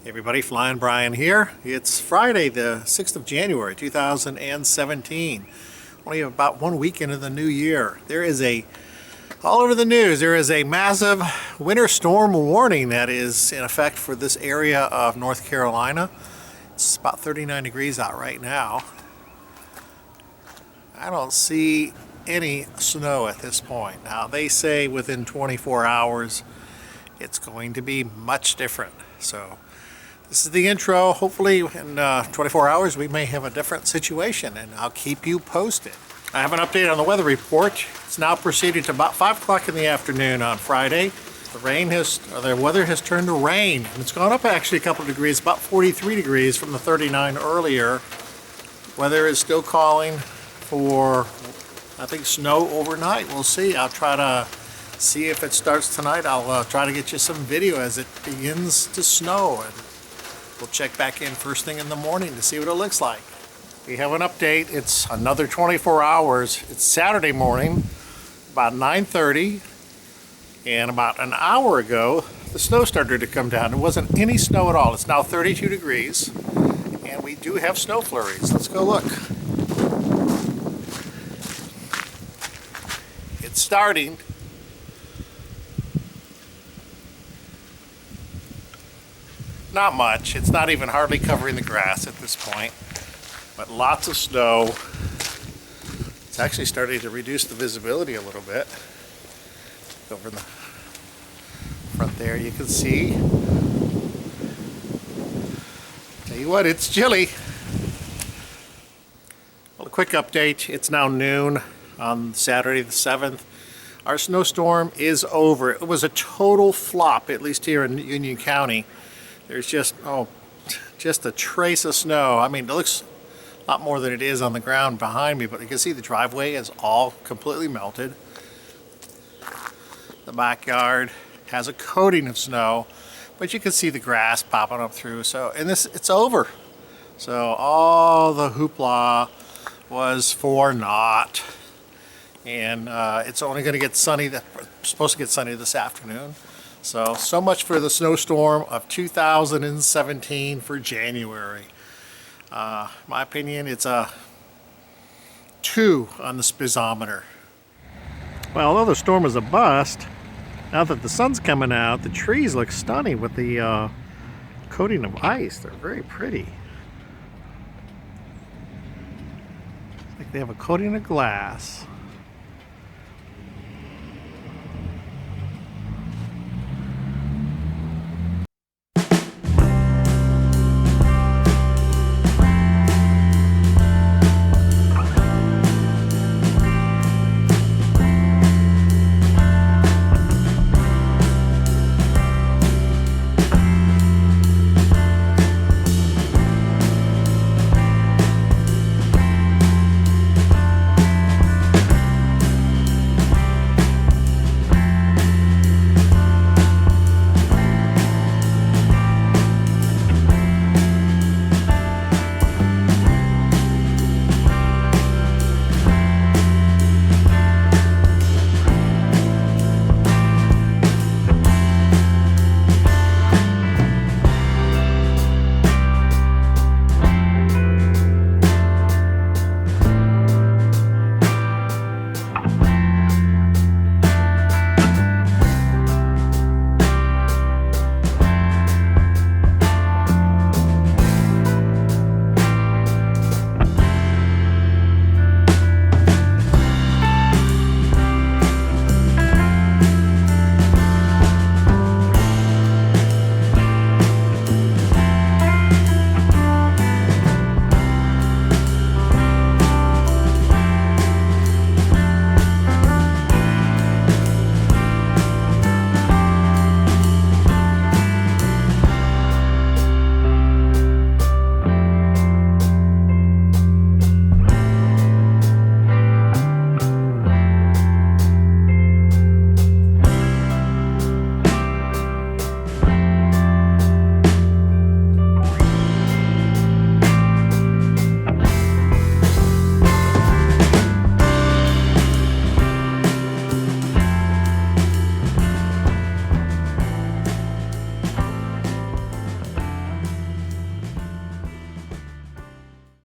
Hey everybody, FlyinBrian here. It's Friday the 6th of January 2017. Only about 1 week into the new year. There is all over the news, there is a massive winter storm warning that is in effect for this area of North Carolina. It's about 39 degrees out right now. I don't see any snow at this point. Now they say within 24 hours it's going to be much different. So this is the intro. Hopefully in 24 hours we may have a different situation, and I'll keep you posted. I have an update on the weather report. It's now proceeded to about 5 o'clock in the afternoon on Friday. The weather has turned to rain, and it's gone up actually a couple of degrees, about 43 degrees from the 39 earlier. Weather is still calling for, I think, snow overnight. We'll see. I'll try to see if it starts tonight. I'll try to get you some video as it begins to snow, and we'll check back in first thing in the morning to see what it looks like. We have an update. It's another 24 hours. It's Saturday morning, about 9:30, and about an hour ago, the snow started to come down. There wasn't any snow at all. It's now 32 degrees, and we do have snow flurries. Let's go look. It's starting. Not much. It's not even hardly covering the grass at this point, but lots of snow. It's actually starting to reduce the visibility a little bit. Over in the front there you can see. Tell you what, it's chilly. Well, a quick update. It's now noon on Saturday the 7th. Our snowstorm is over. It was a total flop, at least here in Union County. There's just a trace of snow. I mean, it looks a lot more than it is on the ground behind me, but you can see the driveway is all completely melted. The backyard has a coating of snow, but you can see the grass popping up through. So, and it's over. So all the hoopla was for naught. And it's only going to get sunny. It's supposed to get sunny this afternoon. So much for the snowstorm of 2017 for January. My opinion, it's a 2 on the spizometer. Well, although the storm was a bust, now that the sun's coming out, the trees look stunning with the coating of ice. They're very pretty. It's like they have a coating of glass.